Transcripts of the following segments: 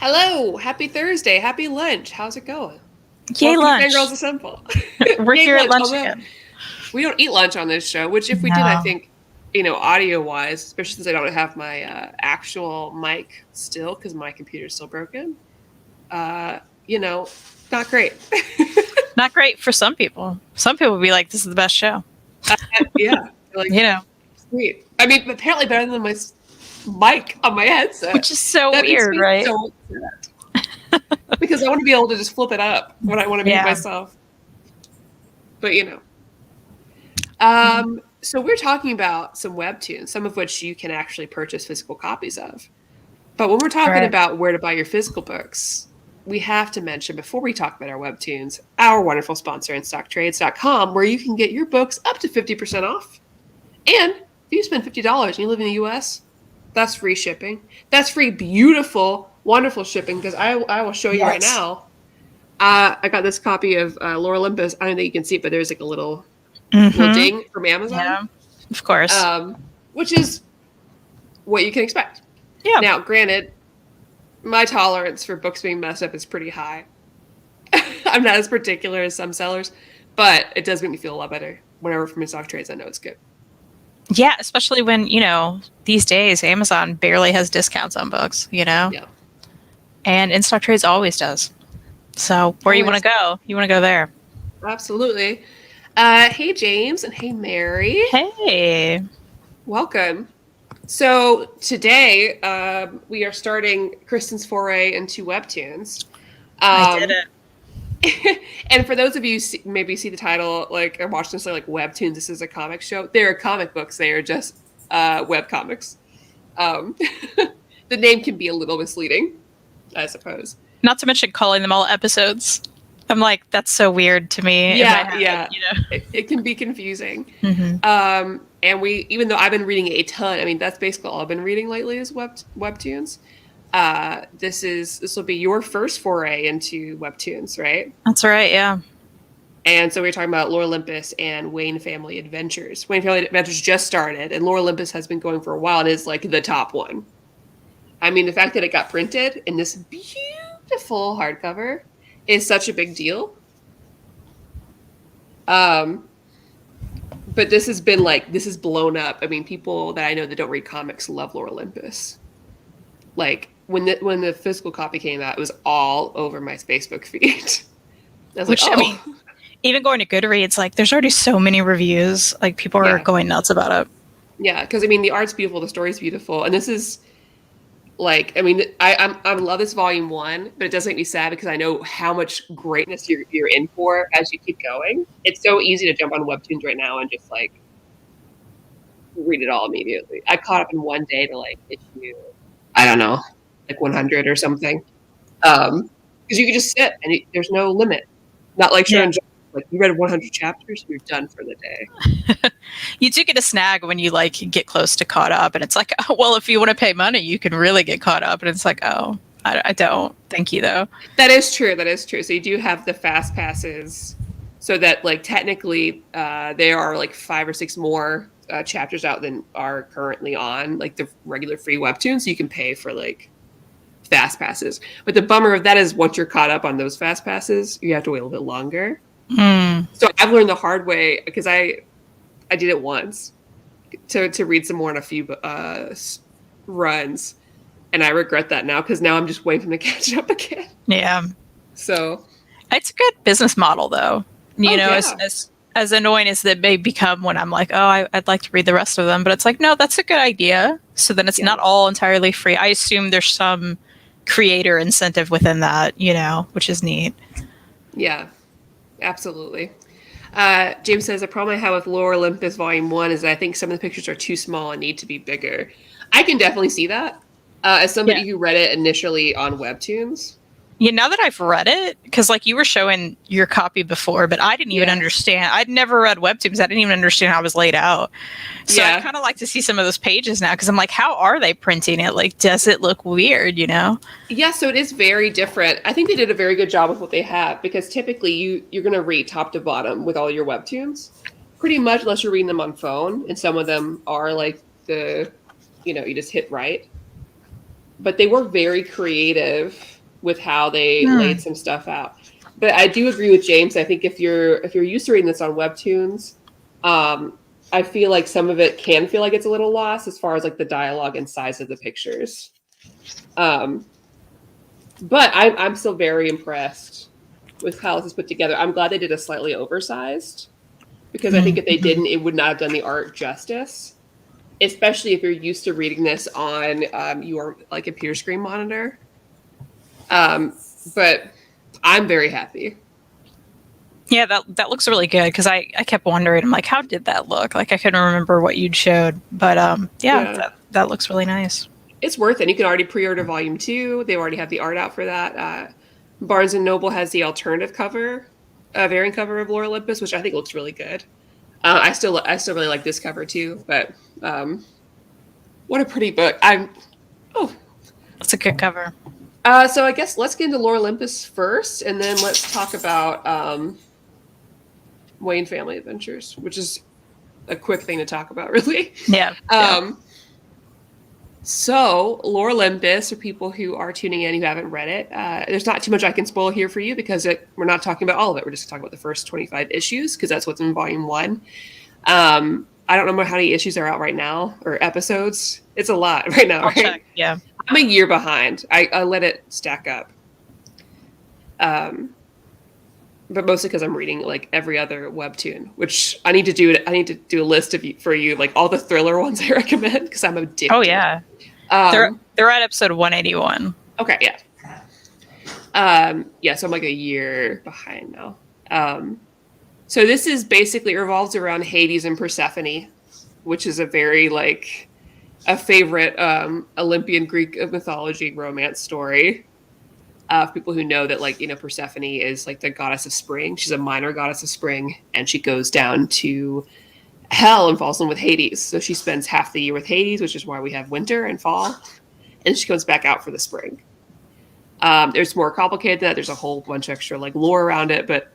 Hello, happy Thursday, happy lunch. How's it going? Yay, Welcome lunch. to Fangirlz Assemble. We're Yay here at lunch although again. we don't eat lunch on this show, which if we did, I No. think, audio-wise, especially since I don't have my actual mic still, because my computer's still broken, uh, not great. Not great for some people. Some people would be like, this is the best show. Yeah, like, You know, sweet. I mean, apparently better than my mic on my headset. which is so That makes weird, me right? so upset. Because I want to be able to just flip it up when I want to mute myself. But so we're talking about some webtoons, some of which you can actually purchase physical copies of. But when we're talking about where to buy your physical books, we have to mention, before we talk about our webtoons, our wonderful sponsor, InStockTrades.com, where you can get your books up to 50% off. And if you spend $50 and you live in the US, that's free shipping. That's free, beautiful, wonderful shipping, because I will show you right now. I got this copy of Lore Olympus. I don't think you can see it, but there's like a little ding from Amazon. Yeah, of course. Which is what you can expect. Yeah. Now, granted, my tolerance for books being messed up is pretty high. I'm not as particular as some sellers, but it does make me feel a lot better. Whenever from InStock Trades, I know it's good. Yeah, especially when, these days Amazon barely has discounts on books, Yeah. And InStock Trades always does. So where you want to go? You want to go there. Absolutely. Hey, James, and hey, Mary. Hey. Welcome. So today we are starting Kristan's foray into webtoons. I did it. And for those of you maybe see the title, like, I'm watching this like webtoons, this is a comic show. They're comic books. They are just web comics. The name can be a little misleading, I suppose. Not to mention calling them all episodes. I'm like, that's so weird to me. Yeah. It can be confusing. Mm-hmm. And even though I've been reading a ton, I mean, that's basically all I've been reading lately is webtoons. This will be your first foray into webtoons, right? That's right, yeah. And so we're talking about Lore Olympus and Wayne Family Adventures. Wayne Family Adventures just started, and Lore Olympus has been going for a while and is like the top one. I mean, the fact that it got printed in this beautiful hardcover is such a big deal. But this has blown up. I mean, people that I know that don't read comics love Lore Olympus. Like, when the physical copy came out, it was all over my Facebook feed. I mean, even going to Goodreads, like, there's already so many reviews. Like, people are going nuts about it. Yeah, because, I mean, the art's beautiful, the story's beautiful, and this is, like, I mean, I love this volume 1, but it does make me sad because I know how much greatness you're in for as you keep going. It's so easy to jump on webtoons right now and just, like, read it all immediately. I caught up in one day to, like, issue, I don't know, like 100 or something. Because you can just sit and there's no limit. Not like Sharon Jones, like, you read 100 chapters, you're done for the day. You do get a snag when you, like, get close to caught up, and it's like, oh, well, if you want to pay money, you can really get caught up, and it's like, oh, I don't. Thank you, though. That is true. So you do have the fast passes, so that, like, technically there are like 5 or 6 more chapters out than are currently on, like, the regular free webtoons. So you can pay for, like, fast passes. But the bummer of that is once you're caught up on those fast passes, you have to wait a little bit longer. So I've learned the hard way, because I did it once to read some more in a few runs, and I regret that now, because now I'm just waiting for them to catch up again. Yeah. So it's a good business model, though. As annoying as it may become when I'm like, oh, I'd like to read the rest of them, but it's like, no, that's a good idea. So then it's not all entirely free. I assume there's some creator incentive within that, which is neat. Yeah, absolutely. James says, the problem I have with Lore Olympus Volume 1 is that I think some of the pictures are too small and need to be bigger. I can definitely see that. As somebody who read it initially on Webtoons. Yeah, now that I've read it, because, like, you were showing your copy before, but I didn't even understand. I'd never read Webtoons. I didn't even understand how it was laid out. So I kind of like to see some of those pages now, because I'm like, how are they printing it? Like, does it look weird, Yeah, so it is very different. I think they did a very good job with what they have, because typically you're going to read top to bottom with all your Webtoons. Pretty much, unless you're reading them on phone, and some of them are like you just hit right. but they were very creative with how they laid some stuff out. But I do agree with James. I think if you're used to reading this on Webtoons, I feel like some of it can feel like it's a little lost as far as like the dialogue and size of the pictures. But I'm still very impressed with how this is put together. I'm glad they did a slightly oversized, because I think if they didn't, it would not have done the art justice. Especially if you're used to reading this on your like computer screen monitor. But I'm very happy. Yeah, that looks really good, because I kept wondering, I'm like, how did that look? Like, I couldn't remember what you'd showed, but that looks really nice. It's worth it. You can already pre-order volume 2. They already have the art out for that. Barnes & Noble has the alternative cover, variant cover of Lore Olympus, which I think looks really good. I still really like this cover too, but what a pretty book. It's a good cover. So I guess let's get into Lore Olympus first, and then let's talk about Wayne Family Adventures, which is a quick thing to talk about, really. Yeah. So Lore Olympus, for people who are tuning in who haven't read it, there's not too much I can spoil here for you, because we're not talking about all of it. We're just talking about the first 25 issues, because that's what's in volume 1. I don't remember how many issues are out right now, or episodes. It's a lot right now, right? Check. Yeah. I'm a year behind. I let it stack up. But mostly because I'm reading like every other webtoon, which I need to do a list for you, like all the thriller ones I recommend, because I'm addicted. Oh yeah. They're at episode 181. Okay, yeah. So I'm like a year behind now. So this is basically revolves around Hades and Persephone, which is a very like a favorite Olympian Greek mythology romance story. People who know that, like, you know, Persephone is like the goddess of spring. She's a minor goddess of spring, and she goes down to hell and falls in with Hades. So she spends half the year with Hades, which is why we have winter and fall, and she comes back out for the spring. There's more complicated than that. There's a whole bunch of extra like lore around it, but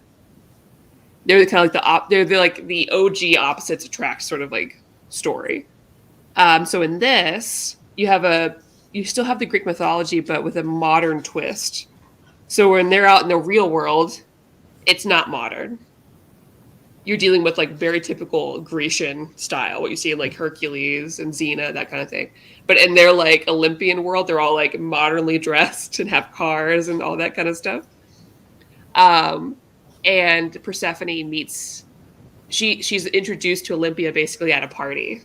they're kind of like they're like the OG opposites attract sort of like story. So in this, you still have the Greek mythology, but with a modern twist. So when they're out in the real world, it's not modern. You're dealing with like very typical Grecian style, what you see in like Hercules and Xena, that kind of thing. But in their like Olympian world, they're all like modernly dressed and have cars and all that kind of stuff. And Persephone she's introduced to Olympia basically at a party.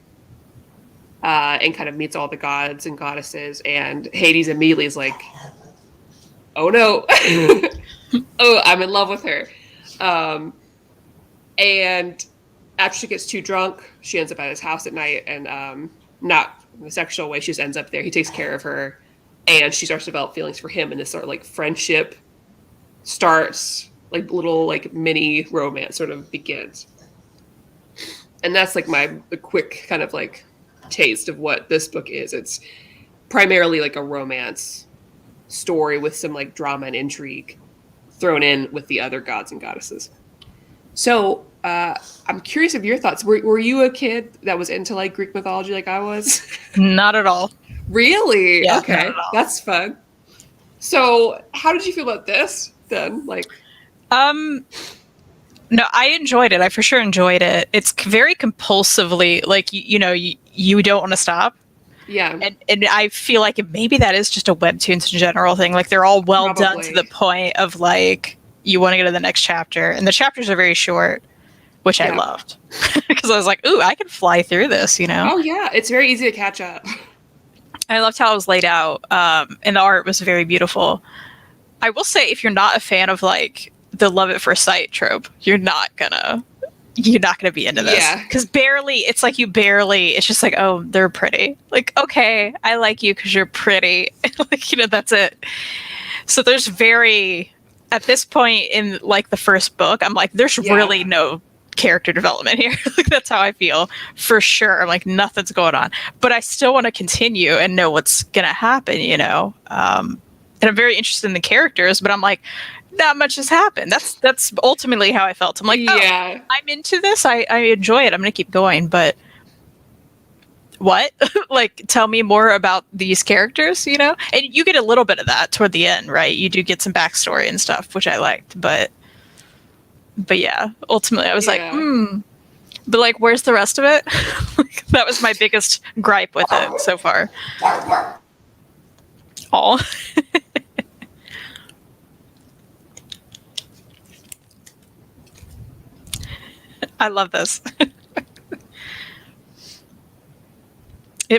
And kind of meets all the gods and goddesses, and Hades immediately is like, oh no, oh, I'm in love with her. And after she gets too drunk, she ends up at his house at night, and not in a sexual way, she just ends up there. He takes care of her, and she starts to develop feelings for him, and this sort of like friendship starts, like little like mini romance sort of begins. And that's like the quick kind of like taste of what this book is. It's primarily like a romance story with some like drama and intrigue thrown in with the other gods and goddesses. So I'm curious of your thoughts. Were you a kid that was into like Greek mythology like I was? Not at all. Really? Yeah, okay, that's fun. So how did you feel about this then? Like, no, I enjoyed it. I for sure enjoyed it. It's very compulsively, like, you don't want to stop. Yeah. And I feel like maybe that is just a Webtoons in general thing. Like, they're all well done to the point of, like, you want to go to the next chapter. And the chapters are very short, which I loved. Because I was like, ooh, I can fly through this, Oh, yeah. It's very easy to catch up. I loved how it was laid out. And the art was very beautiful. I will say, if you're not a fan of, like, the love at first sight trope, you're not gonna be into this. Yeah. Because it's just like, oh, they're pretty. Like, okay, I like you because you're pretty. Like, that's it. So there's at this point in like the first book, I'm like, there's really no character development here. Like, that's how I feel for sure. I'm like, nothing's going on, but I still want to continue and know what's gonna happen, and I'm very interested in the characters, but I'm like, not much has happened. That's ultimately how I felt. I'm like, I'm into this. I enjoy it. I'm going to keep going. But what? Like, tell me more about these characters, you know? And you get a little bit of that toward the end, right? You do get some backstory and stuff, which I liked, but yeah, ultimately I was like, but like, where's the rest of it? Like, that was my biggest gripe with it so far. All. I love this.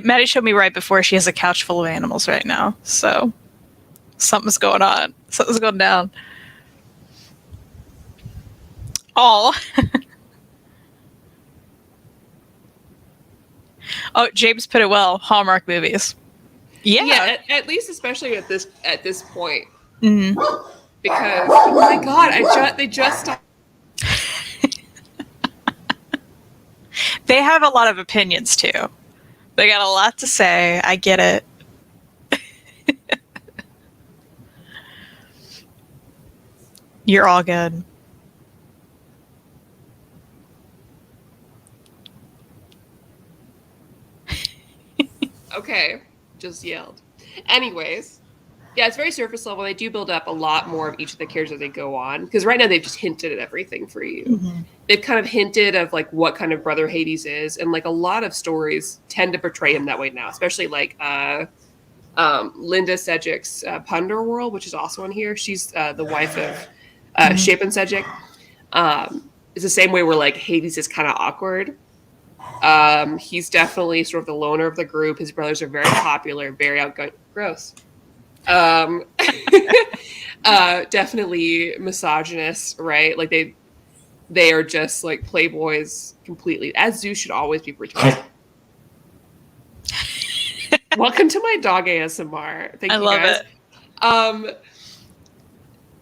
Maddie showed me right before she has a couch full of animals right now. So something's going on. Something's going down. Oh. Oh, James put it well. Hallmark movies. Yeah. Yeah, at least especially at this point. Mm-hmm. Because oh my god, they just stopped. They have a lot of opinions too. They got a lot to say. I get it. You're all good. Okay, just yelled. Anyways, yeah, it's very surface level. They do build up a lot more of each of the characters as they go on, because right now they've just hinted at everything for you. Mm-hmm. They've kind of hinted of like what kind of brother Hades is, and like a lot of stories tend to portray him that way now, especially like Linda Sedgwick's Punderworld, which is also on here. She's the wife of Shapen Sedgwick. It's the same way where like Hades is kind of awkward. He's definitely sort of the loner of the group. His brothers are very popular, very outgoing. Gross. Definitely misogynist, right? Like they are just like playboys completely, as Zeus should always be portrayed. Welcome to my dog ASMR. Thank you guys. I love it.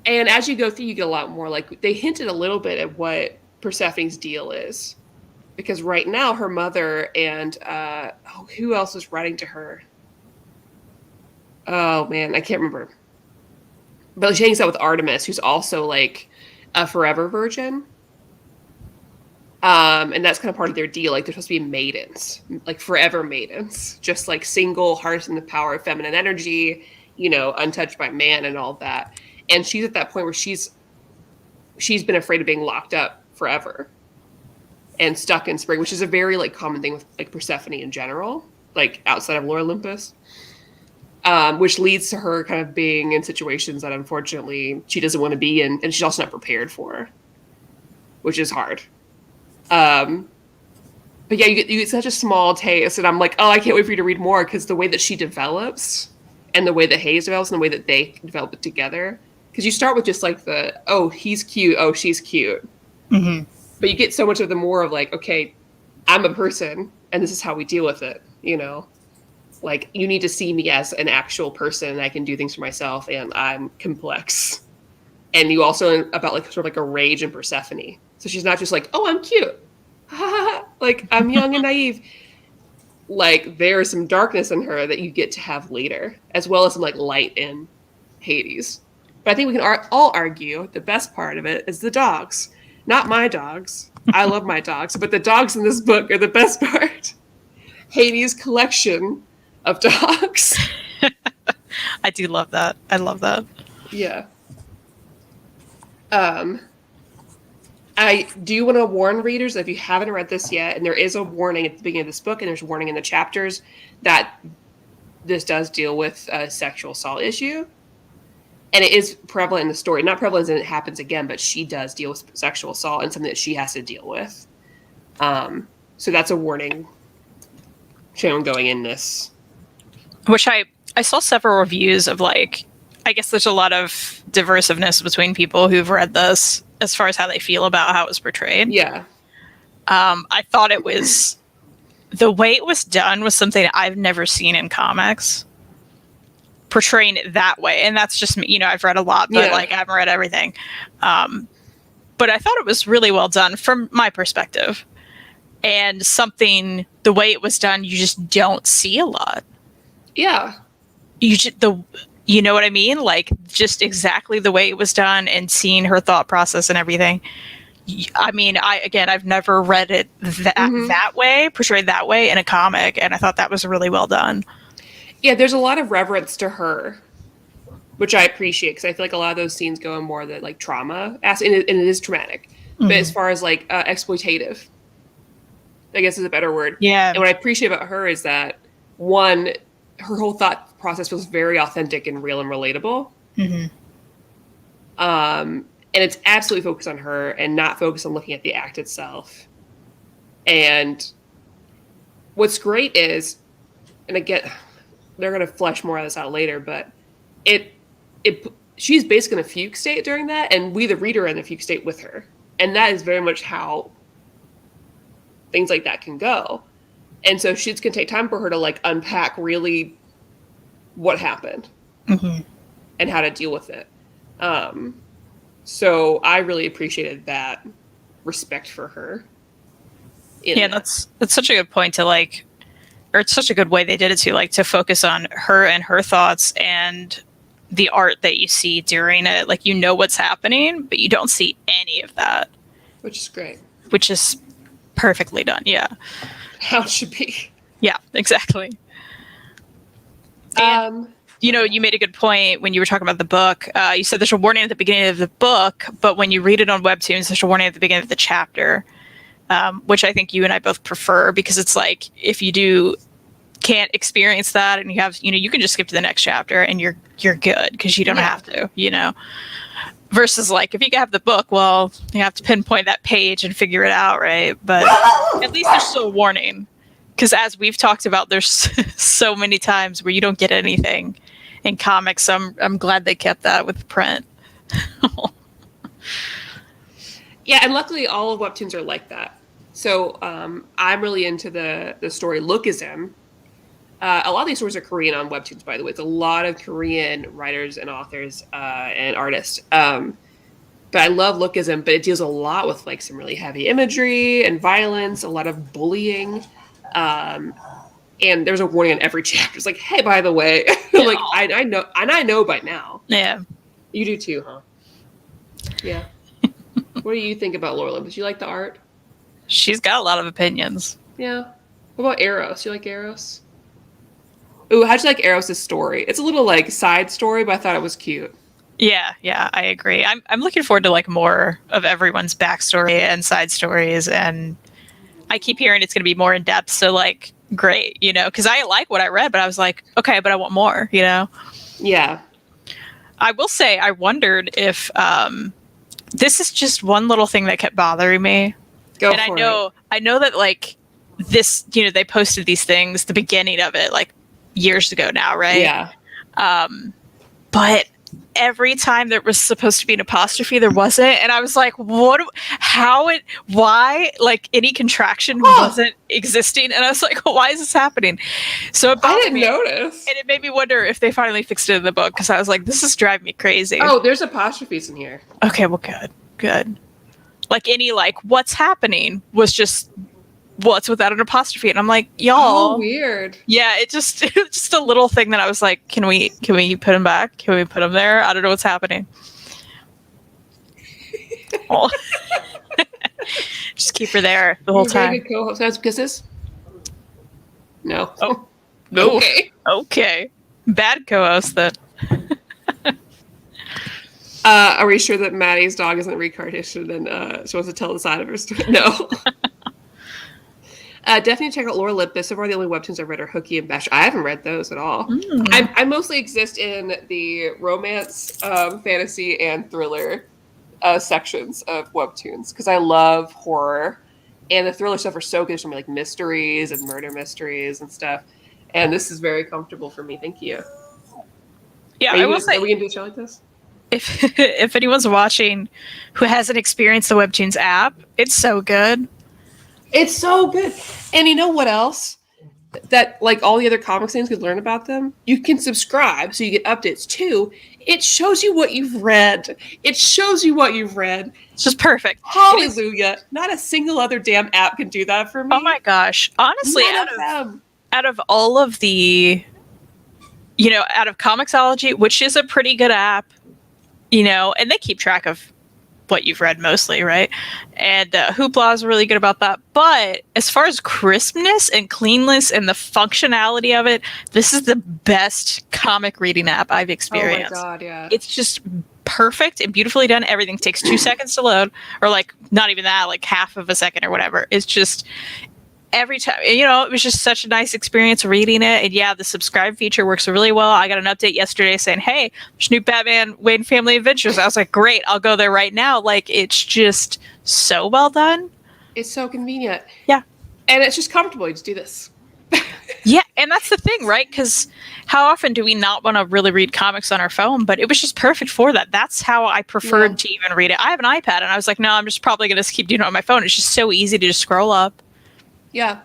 And as you go through, you get a lot more. Like they hinted a little bit at what Persephone's deal is. Because right now, her mother and who else is writing to her? Oh man, I can't remember. But she hangs out with Artemis, who's also like a forever virgin. And that's kind of part of their deal. Like they're supposed to be maidens, like forever maidens, just like single, harnessing the power of feminine energy, you know, untouched by man and all that. And she's at that point where she's been afraid of being locked up forever. And stuck in spring, which is a very like common thing with like Persephone in general, like outside of Lore Olympus, which leads to her kind of being in situations that unfortunately she doesn't want to be in, and she's also not prepared for, which is hard. But yeah, you get such a small taste, and I'm like, oh, I can't wait for you to read more, because the way that she develops, and the way that Hayes develops, and the way that they develop it together, because you start with just like oh, he's cute, oh, she's cute. Mm-hmm. But you get so much of the more of like, okay, I'm a person and this is how we deal with it, you know? Like, you need to see me as an actual person and I can do things for myself and I'm complex. And you also about like sort of like a rage in Persephone. So she's not just like, oh, I'm cute. Like, I'm young and naive. Like, there is some darkness in her that you get to have later, as well as some like light in Hades. But I think we can all argue the best part of it is the dogs. Not my dogs. I love my dogs, but the dogs in this book are the best part. Hades' collection of dogs. I do love that. I love that. Yeah. I do want to warn readers, if you haven't read this yet, and there is a warning at the beginning of this book, and there's a warning in the chapters, that this does deal with a sexual assault issue. And it is prevalent in the story. Not prevalent as in it happens again, but she does deal with sexual assault and something that she has to deal with. So that's a warning shown going in this. Which I saw several reviews of, like, I guess there's a lot of diversiveness between people who've read this as far as how they feel about how it was portrayed. Yeah. I thought it was, the way it was done was something I've never seen in comics. Portraying it that way, and that's just me. You know, I've read a lot, but like I haven't read everything. But I thought it was really well done from my perspective, and something the way it was done, you just don't see a lot. Yeah, you know what I mean? Like just exactly the way it was done, and seeing her thought process and everything, I mean, I've never read it that way, portrayed that way in a comic, and I thought that was really well done. Yeah, there's a lot of reverence to her, which I appreciate, because I feel like a lot of those scenes go in more the like trauma, and it is traumatic. But as far as like exploitative, I guess is a better word. Yeah. And what I appreciate about her is that, one, her whole thought process was very authentic and real and relatable. And it's absolutely focused on her and not focused on looking at the act itself. And what's great is, and again, they're going to flesh more of this out later, but she's basically in a fugue state during that, and we, the reader, are in a fugue state with her. And that is very much how things like that can go. And so it's going to take time for her to like unpack really what happened and how to deal with it. So I really appreciated that respect for her. That's such a good point to like, or it's such a good way they did it to like, to focus on her and her thoughts and the art that you see during it. Like, you know what's happening, but you don't see any of that. Which is great. Which is perfectly done. Yeah. How it should be. Yeah, exactly. And, you know, you made a good point when you were talking about the book. You said there's a warning at the beginning of the book, but when you read it on Webtoons, there's a warning at the beginning of the chapter, which I think you and I both prefer, because it's like, if you can't experience that and you have, you know, you can just skip to the next chapter and you're good, because you don't have to, you know, versus like, if you have the book, well, you have to pinpoint that page and figure it out, right? But at least there's still a warning. Because as we've talked about, there's so many times where you don't get anything in comics. So I'm glad they kept that with print. Yeah, and luckily all of Webtoons are like that. So I'm really into the story Lookism. A lot of these stories are Korean on Webtoons, by the way. It's a lot of Korean writers and authors and artists. But I love Lookism, but it deals a lot with like some really heavy imagery and violence, a lot of bullying. And there's a warning on every chapter. It's like, hey, by the way, like I know, and I know by now. Yeah, you do too, huh? Yeah. What do you think about Laura Olympus? You like the art? She's got a lot of opinions. Yeah. What about Eros? You like Eros? Ooh, how'd you like Eros' story? It's a little like side story, but I thought it was cute. Yeah, I agree. I'm looking forward to like more of everyone's backstory and side stories, and I keep hearing it's going to be more in depth. So like, great, you know, because I like what I read, but I was like, okay, but I want more, you know? Yeah. I will say, I wondered if this is just one little thing that kept bothering me. I know that like this, you know, they posted these things, the beginning of it, like years ago now, right? Yeah. But every time there was supposed to be an apostrophe, there wasn't. And I was like, why? Like any contraction wasn't existing. And I was like, why is this happening? So it bothered me. Notice. And it made me wonder if they finally fixed it in the book, because I was like, this is driving me crazy. Oh, there's apostrophes in here. Okay, well, good. Like any like what's happening was just what's without an apostrophe, and I'm like, y'all. Oh, weird. Yeah, it was just a little thing that I was like, can we put him back? Can we put him there? I don't know what's happening. Oh. Just keep her there the whole time. Good co-host. Has kisses? No. Oh, no. Okay. Bad co-host then. Are we sure that Maddie's dog isn't reincarnation and she wants to tell the side of her story? No. Definitely check out Laura Olympus. So far, the only Webtoons I've read are Hooky and Bash. I haven't read those at all. I mostly exist in the romance, fantasy, and thriller sections of Webtoons, because I love horror. And the thriller stuff are so good. There's so many like mysteries and murder mysteries and stuff. And this is very comfortable for me. Thank you. Yeah, I will say. Are we going to do a show like this? If anyone's watching who hasn't experienced the Webtoons app, it's so good. It's so good. And you know what else? That like all the other comic things we learn about them, you can subscribe so you get updates too. It shows you what you've read. It's just perfect. Hallelujah. Not a single other damn app can do that for me. Oh my gosh. Honestly, out of all of the, you know, out of Comixology, which is a pretty good app, you know, and they keep track of what you've read mostly, right? And Hoopla is really good about that. But as far as crispness and cleanness and the functionality of it, this is the best comic reading app I've experienced. Oh my God, yeah. It's just perfect and beautifully done. Everything takes 2 seconds to load, or like not even that, like half of a second or whatever. It's just every time, it was just such a nice experience reading it. And yeah, the subscribe feature works really well. I got an update yesterday saying, hey, there's new Batman Wayne Family Adventures. I was like, great, I'll go there right now. Like, it's just so well done. It's so convenient. Yeah. And it's just comfortable. You just do this. Yeah, and that's the thing, right? Because how often do we not want to really read comics on our phone? But it was just perfect for that. That's how I preferred to even read it. I have an iPad, and I was like, no, I'm just probably going to keep doing it on my phone. It's just so easy to just scroll up. Yeah.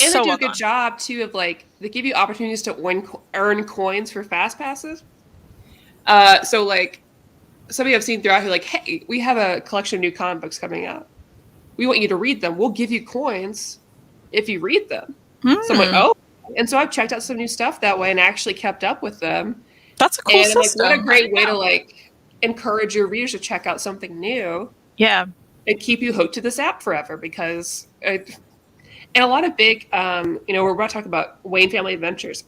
And they do a good job, too, of like, they give you opportunities to earn coins for fast passes. So, like, somebody I've seen throughout here, like, hey, we have a collection of new comic books coming out. We want you to read them. We'll give you coins if you read them. So I'm like, oh. And so I've checked out some new stuff that way and actually kept up with them. That's a cool system. Like, what a great way to, like, encourage your readers to check out something new. Yeah. And keep you hooked to this app forever because... and a lot of big, we're about to talk about Wayne Family Adventures,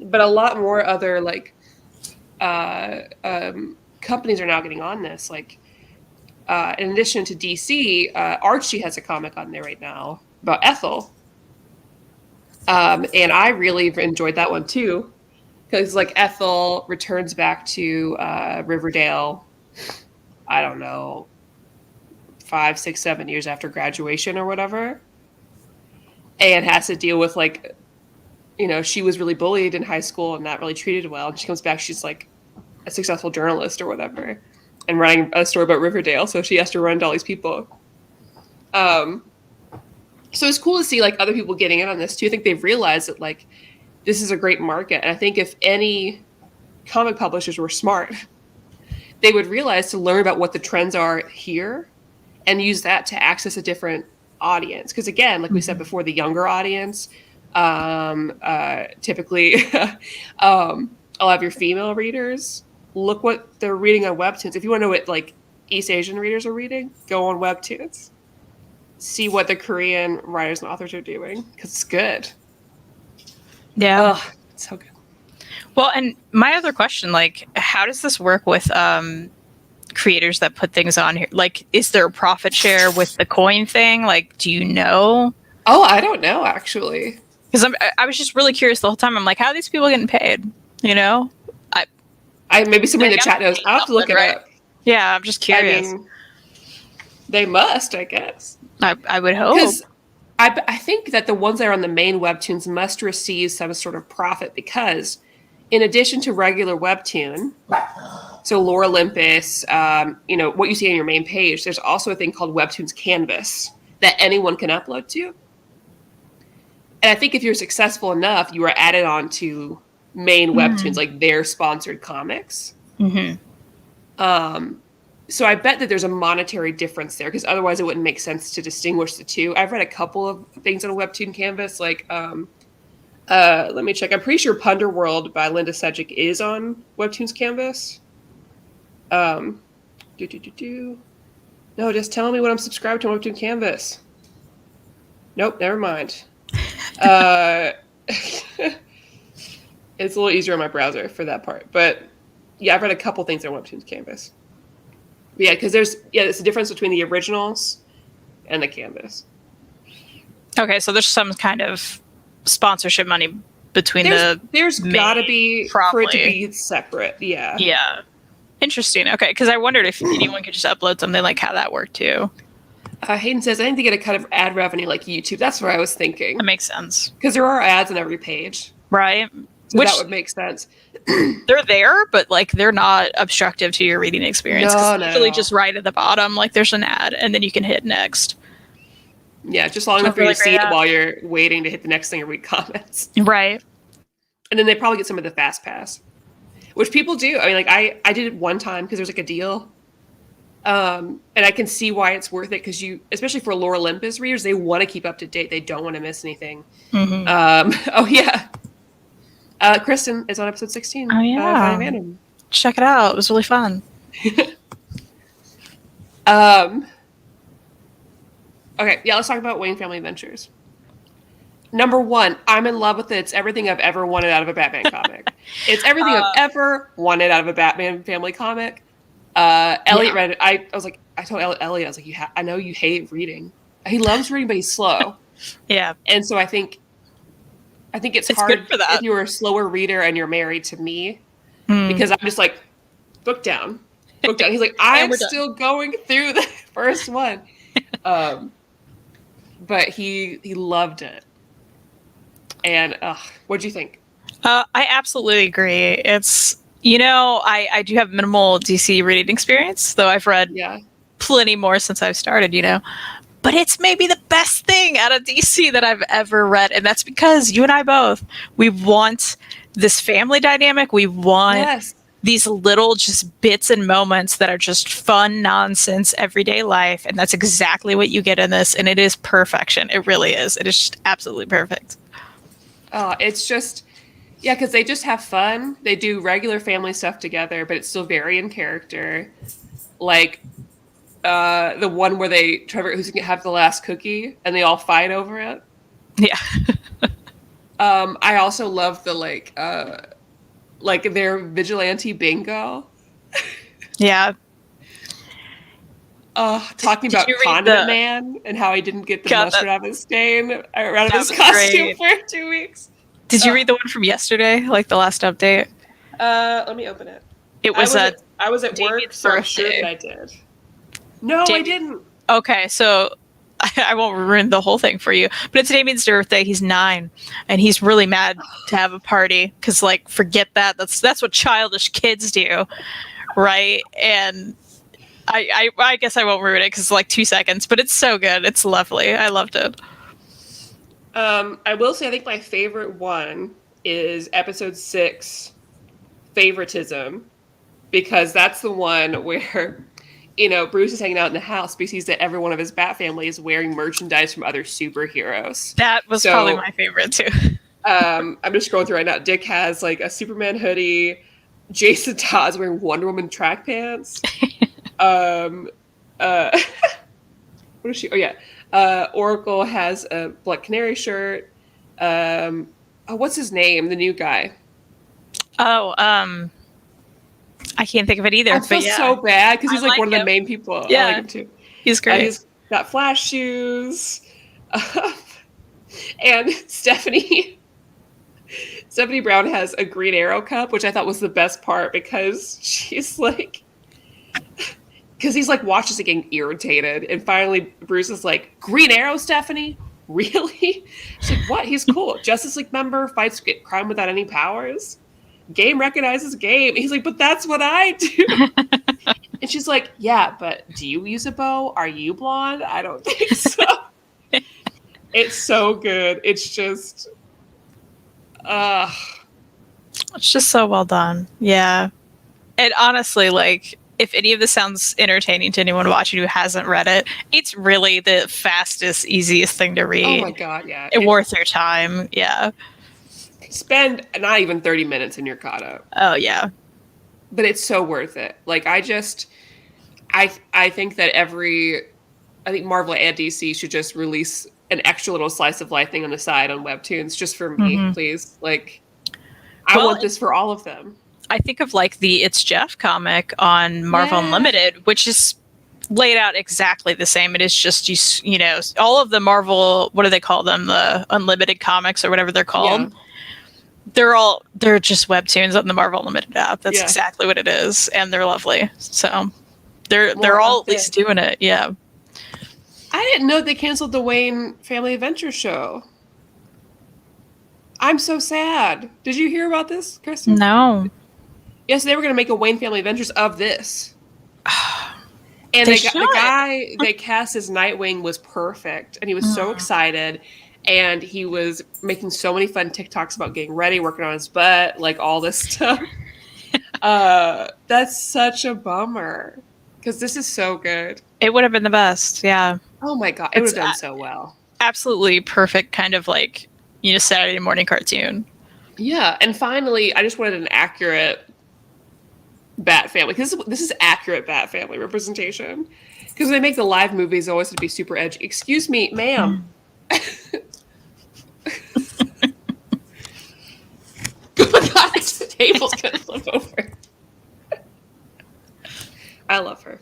but a lot more other, like, companies are now getting on this. Like, in addition to DC, Archie has a comic on there right now about Ethel. And I really enjoyed that one, too, because, like, Ethel returns back to Riverdale, I don't know, 5, 6, 7 years after graduation or whatever. And has to deal with, like, she was really bullied in high school and not really treated well. And she comes back, she's like a successful journalist or whatever, and writing a story about Riverdale. So she has to run to all these people. So it's cool to see, like, other people getting in on this too. I think they've realized that, like, this is a great market. And I think if any comic publishers were smart, they would realize to learn about what the trends are here and use that to access a different audience. Because again, like we said before, the younger audience, typically a lot of your female readers, look what they're reading on Webtoons. If you want to know what, like, East Asian readers are reading, go on Webtoons. See what the Korean writers and authors are doing, because it's good. Yeah. Oh, it's so good. Well, and my other question, like, how does this work with creators that put things on here? Like, is there a profit share with the coin thing? Like, do you know? Oh, I don't know, actually. Because I was just really curious the whole time. I'm like, how are these people getting paid? I maybe somebody in the chat knows. I'll have to look it up. Yeah, I'm just curious. I mean, they must, I guess. I would hope. Because I think that the ones that are on the main Webtoons must receive some sort of profit, because in addition to regular Webtoon, so Lore Olympus, what you see on your main page, there's also a thing called Webtoons Canvas that anyone can upload to. And I think if you're successful enough, you are added on to main Webtoons, like their sponsored comics. So I bet that there's a monetary difference there, because otherwise it wouldn't make sense to distinguish the two. I've read a couple of things on a Webtoon Canvas, like, let me check. I'm pretty sure Punderworld by Linda Sedgwick is on Webtoons Canvas. No, just tell me when I'm subscribed to Webtoon Canvas. Nope, never mind. It's a little easier on my browser for that part. But yeah, I've read a couple things on Webtoons Canvas. But yeah, because there's a difference between the originals and the Canvas. Okay, so there's some kind of sponsorship money between there's gotta be for it to be separate. Yeah. Interesting. Okay, because I wondered if anyone could just upload something, like how that worked too. Hayden says, I think they get a cut of ad revenue like YouTube. That's what I was thinking. That makes sense, because there are ads on every page, right? So that would make sense. They're there, but like they're not obstructive to your reading experience. No. Usually just right at the bottom, like there's an ad, and then you can hit next. Yeah, just long enough for you to see it while you're waiting to hit the next thing or read comments. Right. And then they probably get some of the fast pass, which people do. I mean, like I did it one time because there's like a deal. And I can see why it's worth it, because especially for Lore Olympus readers, they want to keep up to date. They don't want to miss anything. Oh yeah. Kristan is on episode 16. Oh yeah. Check it out. It was really fun. Okay, yeah, let's talk about Wayne Family Adventures. Number one, I'm in love with it. It's everything I've ever wanted out of a Batman comic. It's everything I've ever wanted out of a Batman family comic. Elliot read it. I was like, I told Elliot, I was like, I know you hate reading. He loves reading, but he's slow. Yeah. And so I think it's hard if you're a slower reader and you're married to me, because I'm just like, book down. He's like, I'm still going through the first one. But he loved it. And what'd you think? I absolutely agree. It's, I do have minimal DC reading experience, though I've read plenty more since I've started, But it's maybe the best thing out of DC that I've ever read. And that's because you and I both, we want this family dynamic. We want these little just bits and moments that are just fun, nonsense, everyday life. And that's exactly what you get in this. And it is perfection. It really is. It is just absolutely perfect. It's just, because they just have fun. They do regular family stuff together, but it's still very in character. Like the one where Trevor, who's gonna have the last cookie, and they all fight over it. Yeah. I also love the their vigilante bingo. Yeah. Talking about Condiment Man and how he didn't get the mustard out of his his costume for 2 weeks. Did you read the one from yesterday, like the last update? Let me open it. It was I was at work, so I'm sure that I did. No, I didn't. Okay, so I won't ruin the whole thing for you, but it's Damien's birthday. He's 9, and he's really mad to have a party because, forget that. That's what childish kids do, right? And I guess I won't ruin it because it's 2 seconds, but it's so good. It's lovely. I loved it. I will say I think my favorite one is episode 6, Favoritism, because that's the one where, Bruce is hanging out in the house because he sees that every one of his Bat family is wearing merchandise from other superheroes. That was probably my favorite too. I'm just scrolling through right now. Dick has a Superman hoodie. Jason Todd's wearing Wonder Woman track pants. What is she? Oh yeah. Oracle has a Black Canary shirt. What's his name? The new guy. I can't think of it either. I feel so bad because he's one of the main people. Yeah, I like him too. He's great. He's got flash shoes. And Stephanie Brown has a Green Arrow cup, which I thought was the best part because she's because he's watches it getting irritated, and finally Bruce is like, Green Arrow, Stephanie? Really? She's like, what? He's cool. Justice League member, fights crime without any powers. Game recognizes game. He's like, but that's what I do. And she's like, yeah, but do you use a bow? Are you blonde? I don't think so. It's so good. It's just it's just so well done. Yeah. And honestly, if any of this sounds entertaining to anyone watching who hasn't read it, it's really the fastest, easiest thing to read. Oh my God, yeah. It's worth your time. Yeah. Spend not even 30 minutes and you're caught up. Oh yeah. But it's so worth it. I think that I think Marvel and DC should just release an extra little slice of life thing on the side on Webtoons just for me, please. I want this for all of them. I think of the It's Jeff comic on Marvel Unlimited, which is laid out exactly the same. It is just, all of the Marvel, what do they call them? The Unlimited comics or whatever they're called. Yeah. They're just Webtoons on the Marvel Unlimited app. That's exactly what it is. And they're lovely. So they're all at least doing it. Yeah. I didn't know they canceled the Wayne Family Adventure show. I'm so sad. Did you hear about this, Kristan? No. Yes, they were going to make a Wayne Family Adventures of this. And the guy they cast as Nightwing was perfect. And he was so excited. And he was making so many fun TikToks about getting ready, working on his butt, all this stuff. That's such a bummer. Because this is so good. It would have been the best, yeah. Oh my God, it would have done so well. Absolutely perfect kind of Saturday morning cartoon. Yeah, and finally, I just wanted an accurate Bat family. Because this is accurate Bat family representation. Because they make the live movies always to be super edgy. Excuse me, ma'am. Oh my god, the table's gonna flip over. I love her.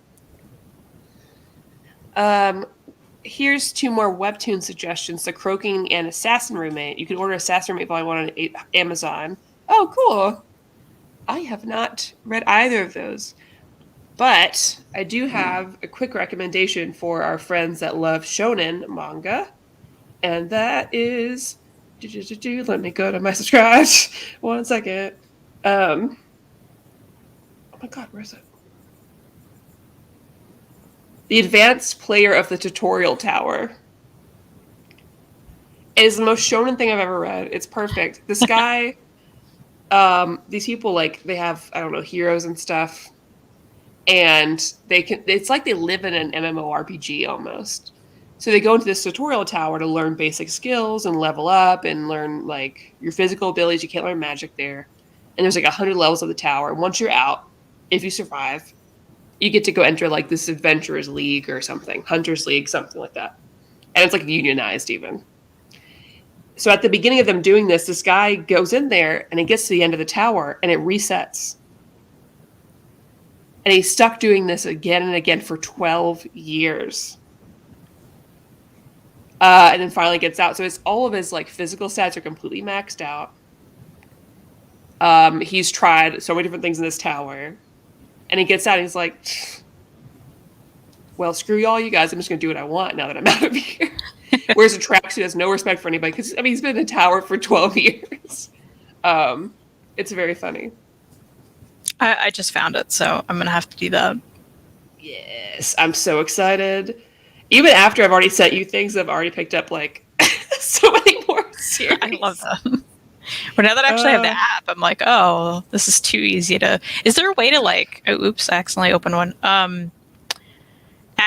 Here's 2 more Webtoon suggestions. The Croaking and Assassin Roommate. You can order Assassin Roommate Volume 1 on Amazon. Oh, cool. I have not read either of those. But I do have a quick recommendation for our friends that love shonen manga. And that is... Let me go to my subscribes. 1 second. Oh my god, where is it? The Advanced Player of the Tutorial Tower. It is the most shonen thing I've ever read. It's perfect. This guy, these people, like, they have, I don't know, heroes and stuff. And it's like they live in an MMORPG almost. So they go into this tutorial tower to learn basic skills and level up and learn, like, your physical abilities. You can't learn magic there. And there's, like, 100 levels of the tower. And once you're out, if you survive, you get to go enter, like, this Adventurers League or something. Hunters League, something like that. And it's, like, unionized even. So at the beginning of them doing this, this guy goes in there and he gets to the end of the tower and it resets. And he's stuck doing this again and again for 12 years. And then finally gets out. So it's all of his, like, physical stats are completely maxed out. He's tried so many different things in this tower. And he gets out and he's like, well, screw y'all, you guys. I'm just going to do what I want now that I'm out of here. Wears a tracksuit, has no respect for anybody. Because, I mean, he's been in a tower for 12 years. It's very funny. I just found it, so I'm going to have to do that. Yes, I'm so excited. Even after I've already sent you things, I've already picked up, like, so many more series. I love that. But now that I actually have the app, I'm like, oh, this is too easy to... Is there a way to, like... Oh, oops, I accidentally opened one. Add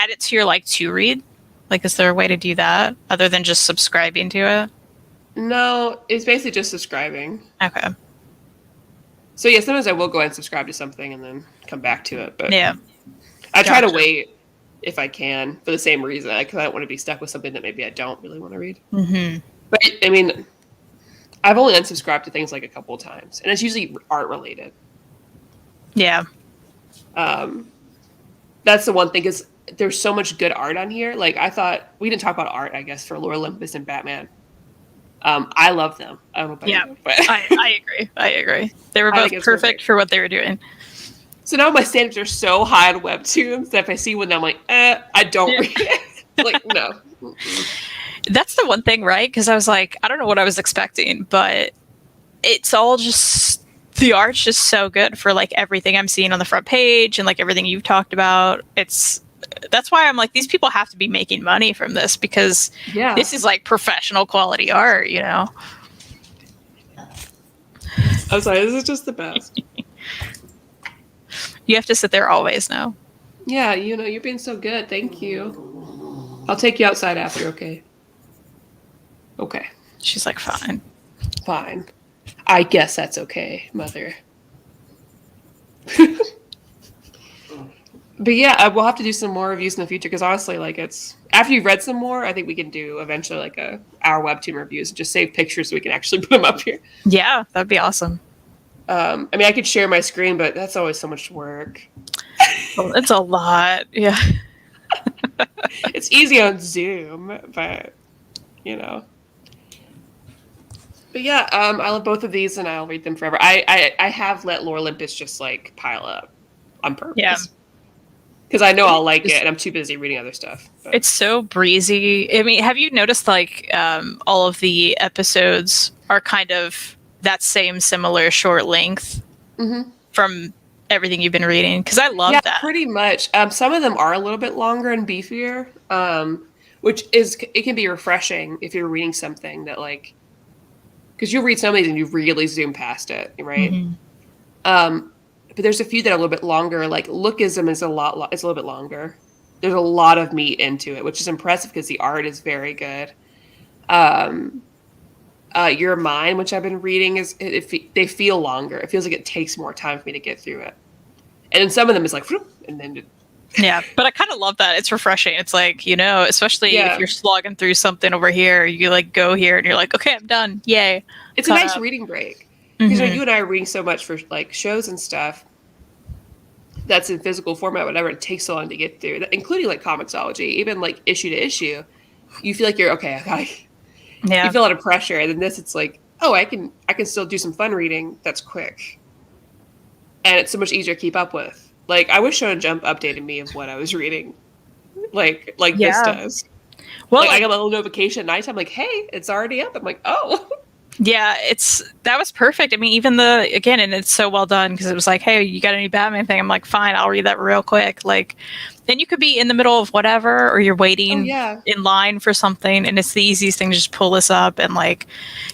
it to your, like, to-read? Like, is there a way to do that other than just subscribing to it? No, it's basically just subscribing. Okay. So, yeah, sometimes I will go ahead and subscribe to something and then come back to it. But yeah. I try to wait if I can for the same reason, because I don't want to be stuck with something that maybe I don't really want to read. Mm-hmm. But, I mean... I've only unsubscribed to things like a couple of times, and it's usually art related. Yeah. That's the one thing, is there's so much good art on here. Like, I thought we didn't talk about art, I guess, for Olympus and Batman. I love them. I don't know about you, but I agree. They were both perfect for what they were doing. So now my standards are so high on Webtoons that if I see one, I'm like, I don't read it. Like, no. Mm-mm. That's the one thing, right? Because I was like, I don't know what I was expecting, but it's all just, the art's just so good for, like, everything I'm seeing on the front page and, like, everything you've talked about. That's why I'm like, these people have to be making money from this, because this is, like, professional quality art, you know? I'm sorry, this is just the best. You have to sit there always now. Yeah, you know, you're being so good. Thank you. I'll take you outside after, okay? Okay. She's like, fine. Fine. I guess that's okay, mother. But yeah, we'll have to do some more reviews in the future, because honestly, like, it's... After you've read some more, I think we can do eventually, like, our Webtoon reviews and just save pictures so we can actually put them up here. Yeah, that'd be awesome. I mean, I could share my screen, but that's always so much work. Well, it's a lot, yeah. It's easy on Zoom, but, you know... But yeah, I love both of these, and I'll read them forever. I have let Lore Olympus just, like, pile up on purpose. Yeah. Because I know I'll like it, and I'm too busy reading other stuff. But. It's so breezy. I mean, have you noticed, like, all of the episodes are kind of that same similar short length from everything you've been reading? Because I love that. Yeah, pretty much. Some of them are a little bit longer and beefier, which it can be refreshing if you're reading something that, like... Because you'll read some of these and you really zoom past it, right? Mm-hmm. But there's a few that are a little bit longer. Like, Lookism is it's a little bit longer. There's a lot of meat into it, which is impressive because the art is very good. Your Mind, which I've been reading, they feel longer. It feels like it takes more time for me to get through it. And then some of them is like, and then Yeah, but I kind of love that. It's refreshing. It's like, especially if you're slogging through something over here, you like go here and you're like, okay, I'm done. Yay. It's a nice reading break. Because you and I are reading so much for like shows and stuff that's in physical format, whatever, it takes so long to get through, including like comiXology, even like issue to issue. You feel like you're okay. You feel a lot of pressure. And then this, it's like, oh, I can still do some fun reading that's quick. And it's so much easier to keep up with. Like, I wish Shonen Jump updated me of what I was reading. Like this does. Well, like I get a little notification at nighttime, like, hey, it's already up. I'm like, oh. Yeah, that was perfect. I mean, even and it's so well done because it was like, hey, you got a new Batman thing? I'm like, fine, I'll read that real quick. Like, then you could be in the middle of whatever, or you're waiting in line for something, and it's the easiest thing to just pull this up and like,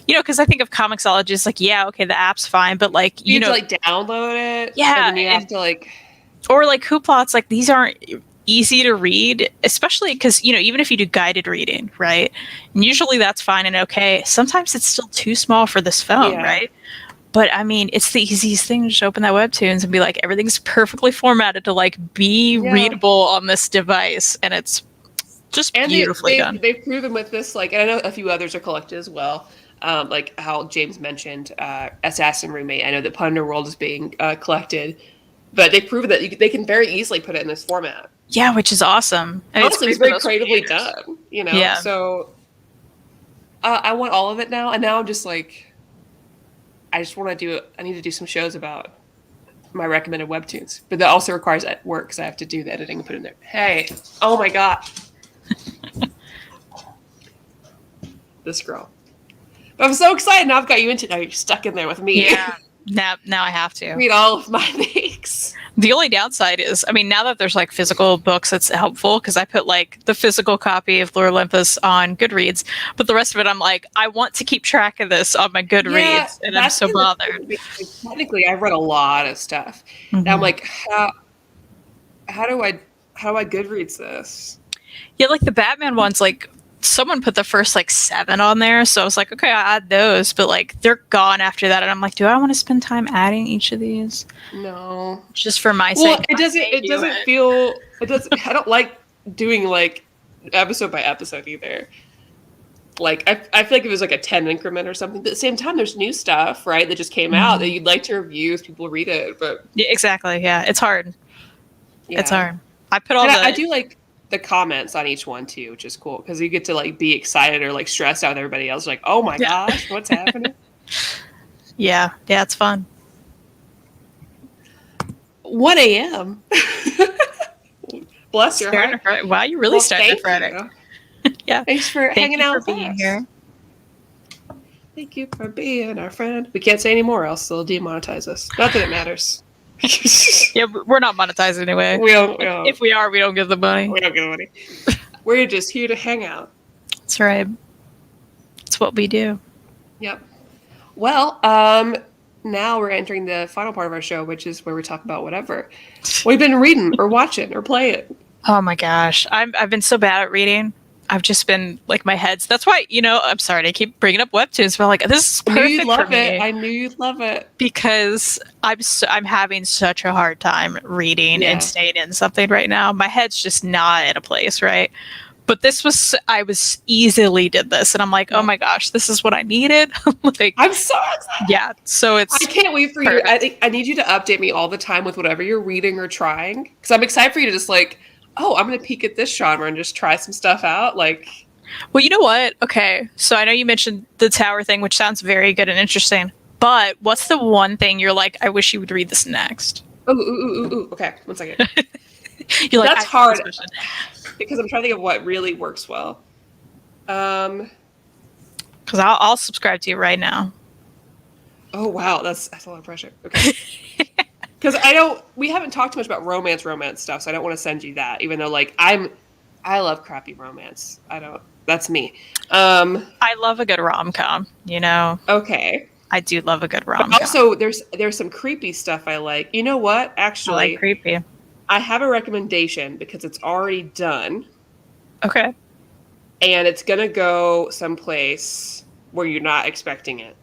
because I think of comiXology, it's like, yeah, okay, the app's fine, but like, you have to like download it. Yeah, and then you have to like, or like Hoopla, it's like these aren't easy to read, especially because even if you do guided reading, right, and usually that's fine and okay, sometimes it's still too small for this phone, right? But I mean, it's the easiest thing to just open that Webtoons and be like, everything's perfectly formatted to like be readable on this device, and it's just beautifully done. They've proven with this, like, and I know a few others are collected as well, like how James mentioned Assassin Roommate. I know that Punder World is being collected, but they've proven that they can very easily put it in this format. Yeah, which is awesome. And honestly, it's very creatively done, Yeah. So I want all of it now, and now I'm just like, I need to do some shows about my recommended Webtoons, but that also requires work because I have to do the editing and put it in there. Hey, oh my god, this girl! But I'm so excited now. I've got you into. Now you're stuck in there with me. Yeah. Now I have to read all of my things. The only downside is, I mean, now that there's like physical books, it's helpful because I put like the physical copy of Lore Olympus on Goodreads, but the rest of it, I'm like, I want to keep track of this on my Goodreads, and I'm so bothered. Technically, I've read a lot of stuff. And I'm like, how do I Goodreads this? Yeah, like the Batman ones, like someone put the first like 7 on there, so I was like, okay, I'll add those, but like they're gone after that, and I'm like, do I want to spend time adding each of these? No, just for my sake. It doesn't feel. I don't like doing like episode by episode either. Like I feel like if it was like a 10 increment or something, but at the same time, there's new stuff, right, that just came out that you'd like to review if people read it. But yeah, exactly, yeah, it's hard. It's hard. I put all I do like the comments on each one too, which is cool because you get to like be excited or like stressed out with everybody else, like, oh my gosh, what's happening? Yeah, it's fun. 1 a.m. Bless your heart. Wow, you really started Friday. Yeah, thanks for hanging out for being here. Thank you for being our friend. We can't say any more, else they'll demonetize us. Not that it matters. Yeah, we're not monetized anyway. We don't. If we are, we don't give the money. We don't give the money. We're just here to hang out. That's right. That's what we do. Yep. Well, now we're entering the final part of our show, which is where we talk about whatever we've been reading or watching or playing. Oh my gosh, I've been so bad at reading. I've just been like my head's. That's why I'm sorry to keep bringing up Webtoons, but like this is perfect for me. I knew you'd love it because I'm having such a hard time reading and staying in something right now. My head's just not in a place, right? But I was easily did this, and I'm like, oh my gosh, this is what I needed. Like, I'm so excited. Yeah, so I can't wait for you. I need you to update me all the time with whatever you're reading or trying, because I'm excited for you to just like, oh, I'm going to peek at this genre and just try some stuff out. Like, well, you know what? Okay, so I know you mentioned the tower thing, which sounds very good and interesting. But what's the one thing you're like, I wish you would read this next? Ooh. Okay, 1 second. You're like, that's hard because I'm trying to think of what really works well. Because I'll subscribe to you right now. Oh wow, that's a lot of pressure. Okay. Because we haven't talked too much about romance stuff, so I don't want to send you that, even though like I love crappy romance. That's me. I love a good rom-com, Okay. I do love a good rom-com. But also, there's some creepy stuff I like. You know what? Actually, I like creepy. I have a recommendation because it's already done. Okay. And it's gonna go someplace where you're not expecting it.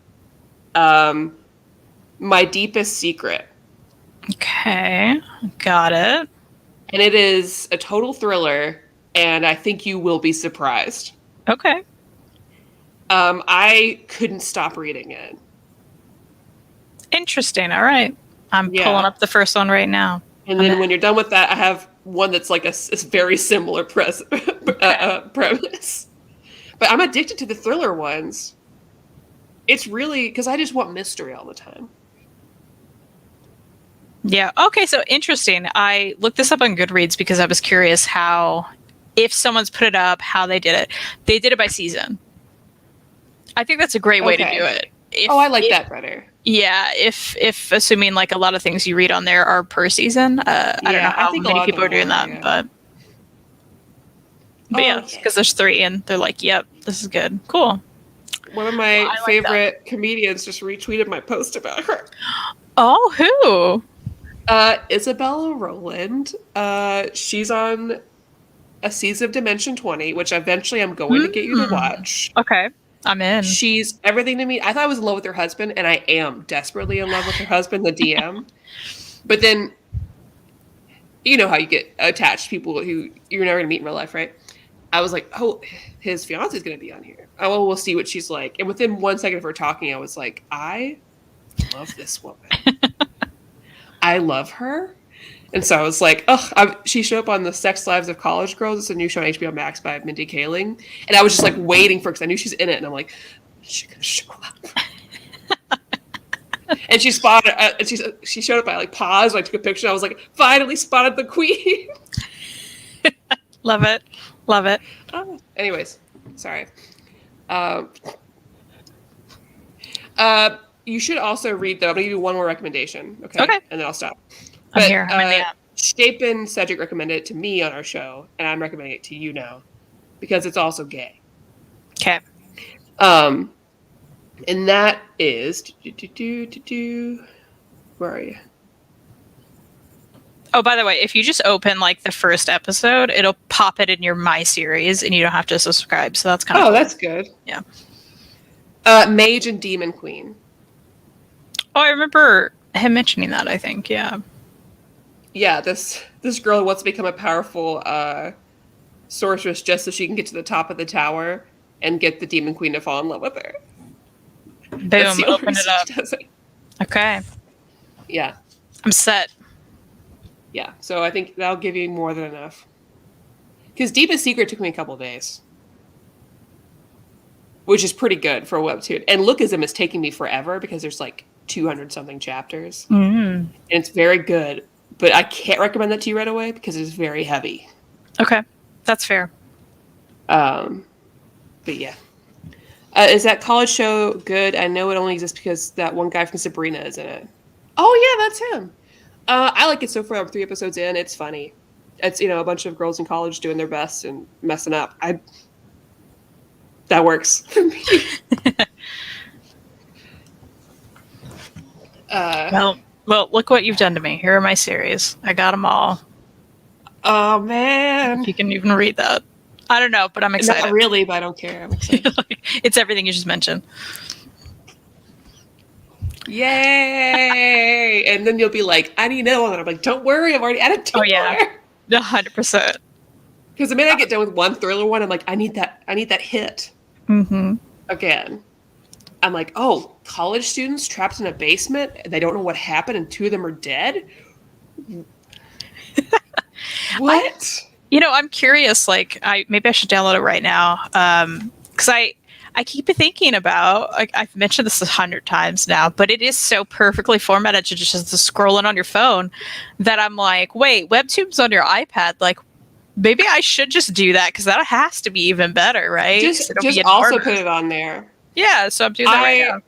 My Deepest Secret. Okay, got it. And it is a total thriller, and I think you will be surprised. Okay. I couldn't stop reading it. Interesting. All right. I'm pulling up the first one right now. And then when you're done with that, I have one that's like a very similar premise. But I'm addicted to the thriller ones. It's really because I just want mystery all the time. Yeah. Okay. So interesting. I looked this up on Goodreads because I was curious how, if someone's put it up, how they did it. They did it by season. I think that's a great way to do it. I like that better. Yeah. If assuming like a lot of things you read on there are per season. I don't know how many people are doing that, but yeah, because there's 3 and they're like, yep, this is good. Cool. One of my favorite comedians just retweeted my post about her. Oh, who? Isabella Rowland. She's on a season of Dimension 20, which eventually I'm going to get you to watch. Okay, I'm in. She's everything to me. I thought I was in love with her husband, and I am desperately in love with her husband, the DM. But then, you know how you get attached to people who you're never going to meet in real life, right? I was like, oh, his fiance is going to be on here. Oh, well, we'll see what she's like. And within 1 second of her talking, I was like, I love this woman. I love her. And so I was like, oh, she showed up on the Sex Lives of College Girls. It's a new show on HBO Max by Mindy Kaling. And I was just like waiting for it because I knew she's in it. And I'm like, is she going to show up? And she spotted, she showed up. I like paused. I took a picture. I was like, finally spotted the queen. Love it. Love it. Anyways, sorry. You should also read, though. I'm going to give you one more recommendation. Okay. And then I'll stop. I'm here. I'm in the app. Shapen Cedric recommended it to me on our show, and I'm recommending it to you now because it's also gay. Okay. And that is where are you? Oh, by the way, if you just open like the first episode, it'll pop it in your My Series, and you don't have to subscribe. So that's kind of cool. That's good. Yeah. Mage and Demon Queen. Oh, I remember him mentioning that. I think, yeah. Yeah, this girl wants to become a powerful sorceress just so she can get to the top of the tower and get the Demon Queen to fall in love with her. Boom! Open it up. Okay. Yeah. I'm set. Yeah, so I think that'll give you more than enough. Because Deepest Secret took me a couple days. Which is pretty good for a webtoon. And Lookism is taking me forever because there's like 200-something chapters. And it's very good. But I can't recommend that to you right away because it's very heavy. Okay, that's fair. But yeah. Is that college show good? I know it only exists because that one guy from Sabrina is in it. Oh, yeah, that's him. I like it so far. I'm 3 episodes in. It's funny. It's, a bunch of girls in college doing their best and messing up. That works for me. Well, look what you've done to me. Here are my series. I got them all. Oh, man. If you can even read that. I don't know, but I'm excited. Not really, but I don't care. I'm excited. It's everything you just mentioned. Yay! And then you'll be like, I need another one. And I'm like, don't worry, I've already added 2 more. 100%. Because the minute I get done with one thriller one, I'm like, I need that hit. Again. I'm like, oh, college students trapped in a basement, and they don't know what happened, and 2 of them are dead? What? I'm curious, like, maybe I should download it right now. Because I keep thinking about, like, I've mentioned this 100 times now, but it is so perfectly formatted to just scrolling on your phone that I'm like, wait, Webtoons on your iPad, like, maybe I should just do that because that has to be even better, right? Just also put it on there. Yeah, so I'm doing that right now.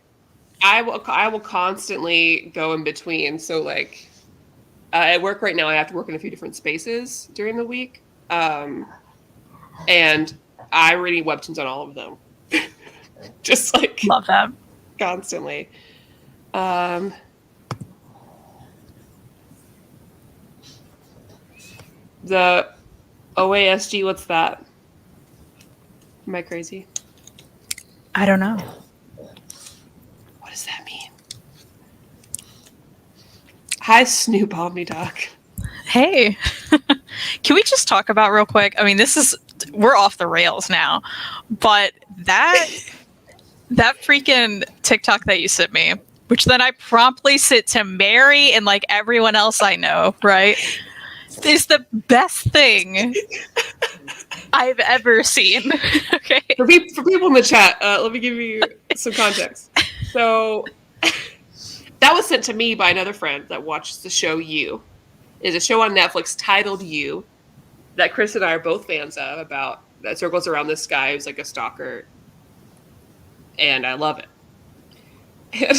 I will constantly go in between. So, like, at work right now, I have to work in a few different spaces during the week. And I read Webtoons on all of them. Just like love that constantly. The OASG, what's that? Am I crazy? I don't know. What does that mean? Hi, Snoop Omni Doc. Hey, can we just talk about real quick? I mean, we're off the rails now, but that freaking TikTok that you sent me, which then I promptly sent to Mary and like everyone else I know, right? Is the best thing I've ever seen. Okay. For people in the chat, let me give you some context. So that was sent to me by another friend that watches the show You. It's a show on Netflix titled You that Chris and I are both fans of, about that circles around this guy who's like a stalker. And I love it. And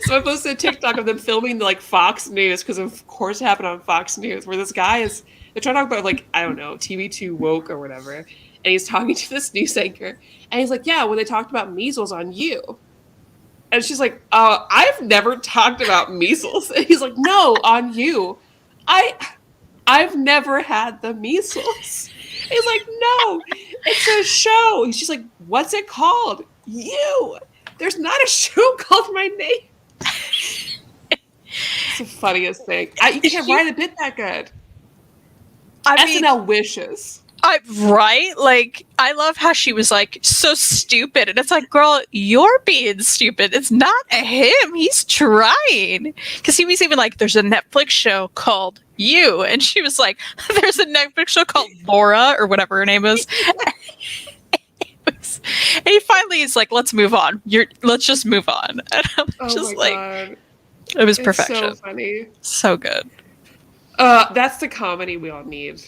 so I posted a TikTok of them filming like Fox News, because of course it happened on Fox News, where this guy they're trying to talk about like, I don't know, TV2 woke or whatever. And he's talking to this news anchor. And he's like, yeah, when they talked about measles on You. And she's like, I've never talked about measles. And he's like, no, on You. I've never had the measles. He's like, no, it's a show. She's like, what's it called? You. There's not a show called my name. It's the funniest thing. You can't write a bit that good. SNL wishes. Right? Like, I love how she was like, so stupid. And it's like, girl, you're being stupid. It's not him. He's trying. Because he was even like, there's a Netflix show called You. And she was like, there's a Netflix show called Laura, or whatever her name is. And he finally is like, let's move on. Let's just move on. And I'm just like, God. It was perfection. So funny. So good. That's the comedy we all need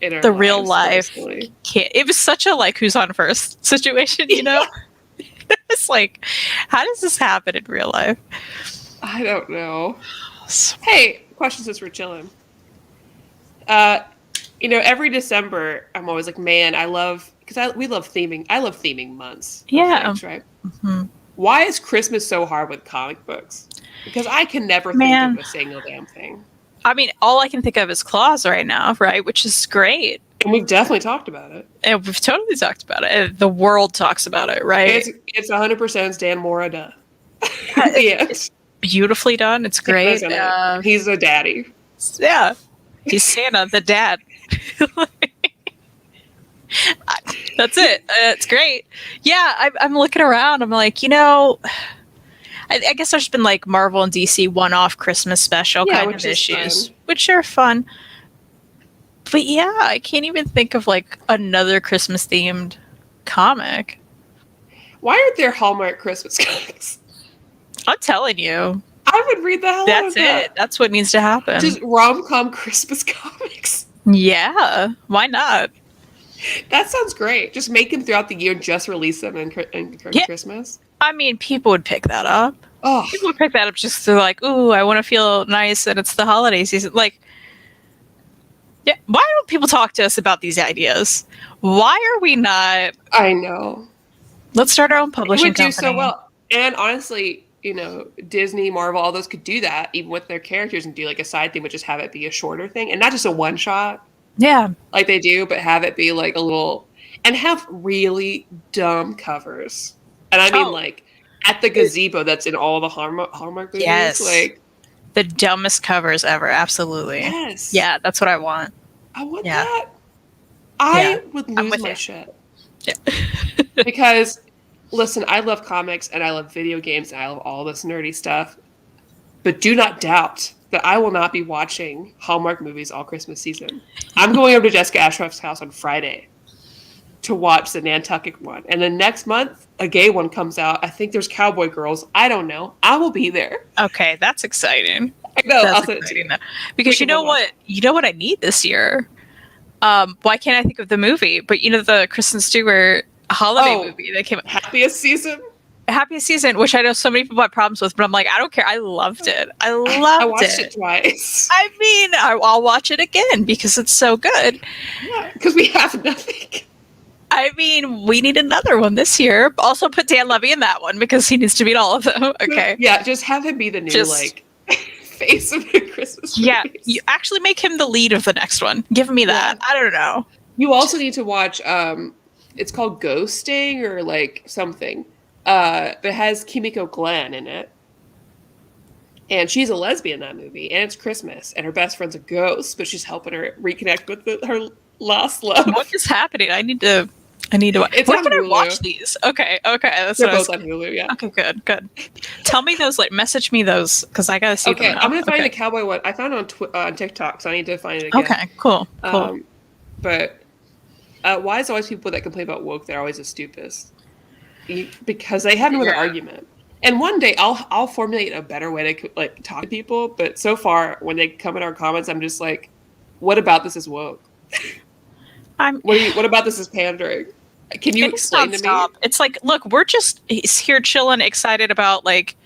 in our lives, real life. It was such a like who's on first situation, you know? It's like, how does this happen in real life? I don't know. Hey, question since we're chilling. Every December I'm always like, man, I love theming. I love theming months. Yeah. Things, right? Mm-hmm. Why is Christmas so hard with comic books? Because I can never think of a single damn thing. I mean, all I can think of is Claus right now, right? Which is great. And we've definitely talked about it. And we've totally talked about it. The world talks about it, right? It's 100% Dan Mora done. Yeah. It's beautifully done. It's great. He's a daddy. Yeah. He's Santa, the dad. That's it. It's great. Yeah, I'm looking around. I'm like, I guess there's been like Marvel and DC one-off Christmas special kind of issues, which are fun. But yeah, I can't even think of like another Christmas themed comic. Why aren't there Hallmark Christmas comics? I'm telling you. I would read the hell out of that. That's it. That's what needs to happen. Just rom-com Christmas comics. Yeah. Why not? That sounds great. Just make them throughout the year and just release them in Christmas. I mean, people would pick that up. Oh. People would pick that up just to like, ooh, I want to feel nice and it's the holiday season. Like, yeah, why don't people talk to us about these ideas? Why are we not? I know. Let's start our own publishing company. It would do so well. And honestly, Disney, Marvel, all those could do that even with their characters and do like a side thing, but just have it be a shorter thing and not just a one shot. Yeah. Like they do, but have it be like a little, and have really dumb covers. And I mean like at the gazebo that's in all the Hallmark movies. Yes. Like the dumbest covers ever. Absolutely. Yes. Yeah, that's what I want. I want that. I would lose my shit. Yeah. Because, listen, I love comics and I love video games and I love all this nerdy stuff. But do not doubt that I will not be watching Hallmark movies all Christmas season. I'm going over to Jessica Ashcroft's house on Friday to watch the Nantucket one. And then next month, a gay one comes out. I think there's Cowboy Girls. I don't know. I will be there. Okay, that's exciting. I know. I'll send it to you. Because you know what I need this year? Why can't I think of the movie? But the Kristen Stewart holiday movie that came out. Happiest Season, which I know so many people have problems with, but I'm like, I don't care. I loved it. I watched it twice. I mean, I'll watch it again because it's so good. Yeah, because we have nothing. I mean, we need another one this year. Also put Dan Levy in that one because he needs to be in all of them. Okay. Yeah, just have him be the new face of the Christmas movies. Yeah, you actually make him the lead of the next one. Give me that. Yeah. I don't know. You also need to watch, it's called Ghosting or like something. But it has Kimiko Glenn in it. And she's a lesbian in that movie, and it's Christmas, and her best friend's a ghost, but she's helping her reconnect with her lost love. What is happening? I need to. It's Where on can Hulu. I watch these? Okay. That's They're both on Hulu. Yeah. Okay. Good. Tell me those. Like, message me those because I gotta see them. Okay, Now. I'm gonna find the cowboy one. I found it on TikTok, so I need to find it again. Okay. Cool. But why is always people that complain about woke? They're always the stupidest because they have no other argument. And one day I'll formulate a better way to like talk to people. But so far, when they come in our comments, I'm just like, "What about this is woke? What about this is pandering? Can you explain to me?" It's like, look, we're just here chilling, excited about like,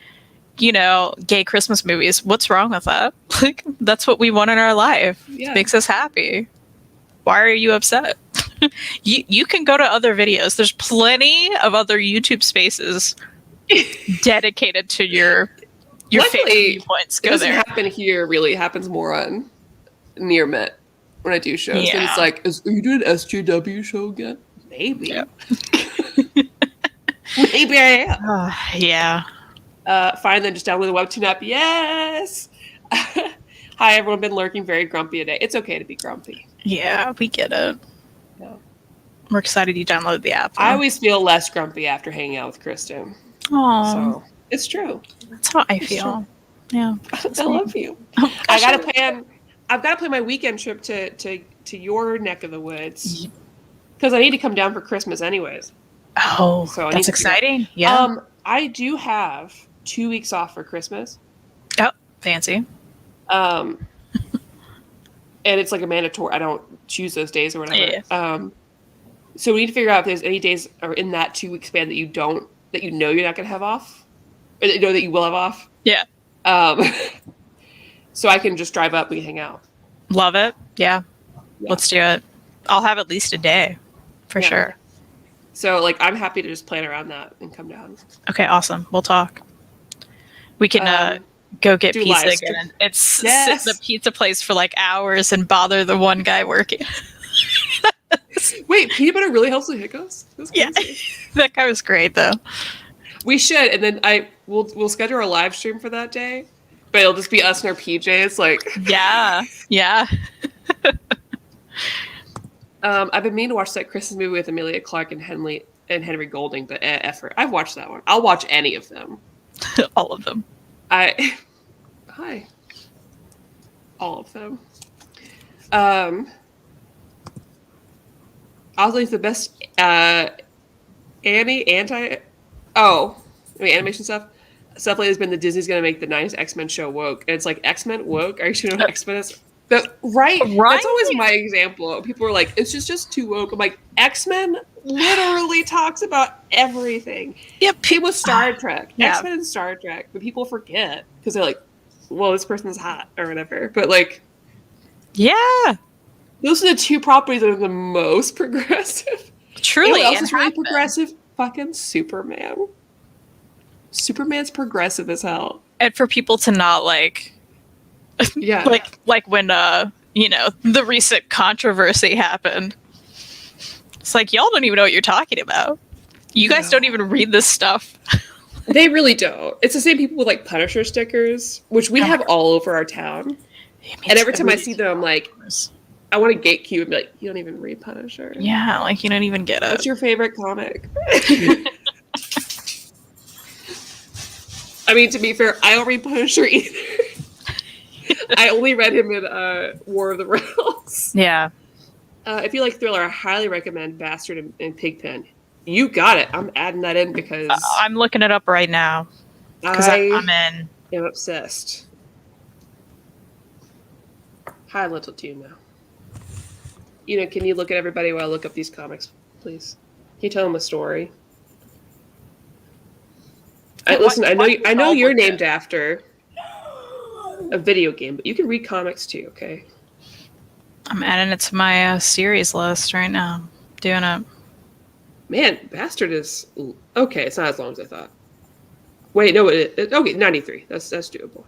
gay Christmas movies. What's wrong with that? Like, that's what we want in our life. Yeah. It makes us happy. Why are you upset? You can go to other videos. There's plenty of other YouTube spaces dedicated to your favorite viewpoints. Go there. It doesn't happen here. Really, it happens more on Near Met when I do shows. Yeah. And it's like, are you doing an SJW show again? Maybe. Yeah. Maybe I am. Yeah. Fine, then just download the Webtoon app. Yes. Hi, everyone. Been lurking very grumpy today. It's okay to be grumpy. Yeah, we get it. Yeah. We're excited you downloaded the app. Though. I always feel less grumpy after hanging out with Kristan. Oh, so it's true. That's how I feel. Yeah, I love you. Oh, I gotta plan. I've got to plan my weekend trip to your neck of the woods because I need to come down for Christmas, anyways. Oh, so that's exciting. Yeah. I do have 2 weeks off for Christmas. Oh, fancy. And it's like a mandatory. I don't choose those days or whatever. Yeah. So we need to figure out if there's any days or in that 2 week span that you're not going to have off, or that you will have off. Yeah. So I can just drive up. We can hang out. Love it. Yeah. Let's do it. I'll have at least a day for sure. So like, I'm happy to just plan around that and come down. Okay. Awesome. We'll talk. We can, go get pizza again. It's sit in the pizza place for like hours and bother the one guy working. Wait, peanut butter really helps with hiccups? Yeah, that guy was great though. We should, and then we'll schedule a live stream for that day, but it'll just be us in our PJs. Like, yeah. I've been meaning to watch that Christmas movie with Emilia Clarke and Henry Golding, but effort. I've watched that one. I'll watch any of them. All of them. All of them. I was like the best animation stuff lately has been that Disney's gonna make the 90s X-Men show woke. And it's like, X-Men woke? Are you sure what X-Men is? Right? That's always my example. People are like, it's just too woke. I'm like, X-Men literally talks about everything. Yeah, people with Star Trek. Yeah. X-Men and Star Trek. But people forget because they're like, well, this person's hot or whatever. But like, yeah. Those are the two properties that are the most progressive. Truly. You know what else is really progressive? Fucking Superman. Superman's progressive as hell. And for people to not like, yeah, like when the recent controversy happened. It's like, y'all don't even know what you're talking about. You guys don't even read this stuff. They really don't. It's the same people with like Punisher stickers, which we have all over our town. And every time I see them, I'm like, I want to gatekeep and be like, you don't even read Punisher. Yeah, like you don't even get it. What's your favorite comic? I mean, to be fair, I don't read Punisher either. I only read him in War of the Realms. Yeah. If you like thriller, I highly recommend Bastard and Pigpen. You got it. I'm adding that in because I'm looking it up right now. Because I'm in. I'm obsessed. Hi, Little Tune now. Can you look at everybody while I look up these comics, please? Can you tell them a story? Listen, I know you're named after a video game, but you can read comics too, okay? I'm adding it to my series list right now. Doing it. Man, Bastard is okay. It's not as long as I thought. Wait, no, okay, 93. That's doable.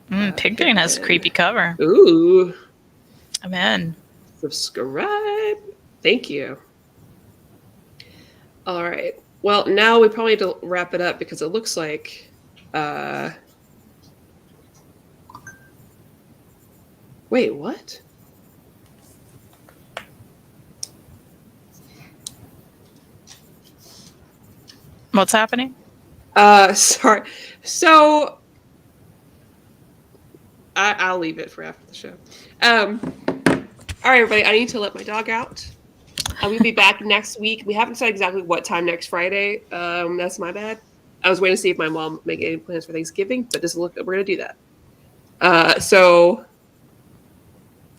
Pigpen has a creepy cover. Ooh, I'm in. Subscribe. Thank you. All right. Well, now we probably need to wrap it up because it looks like Wait, what? What's happening? Sorry. So I'll leave it for after the show. All right, everybody. I need to let my dog out. We'll be back next week. We haven't said exactly what time next Friday. That's my bad. I was waiting to see if my mom make any plans for Thanksgiving, but we're gonna do that. So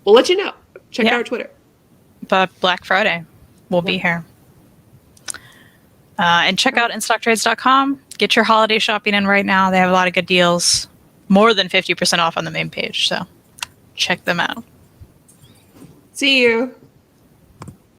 we'll let you know. Check out our Twitter. But Black Friday, we'll be here. And check out InStockTrades.com. Get your holiday shopping in right now. They have a lot of good deals. More than 50% off on the main page. So check them out. See you.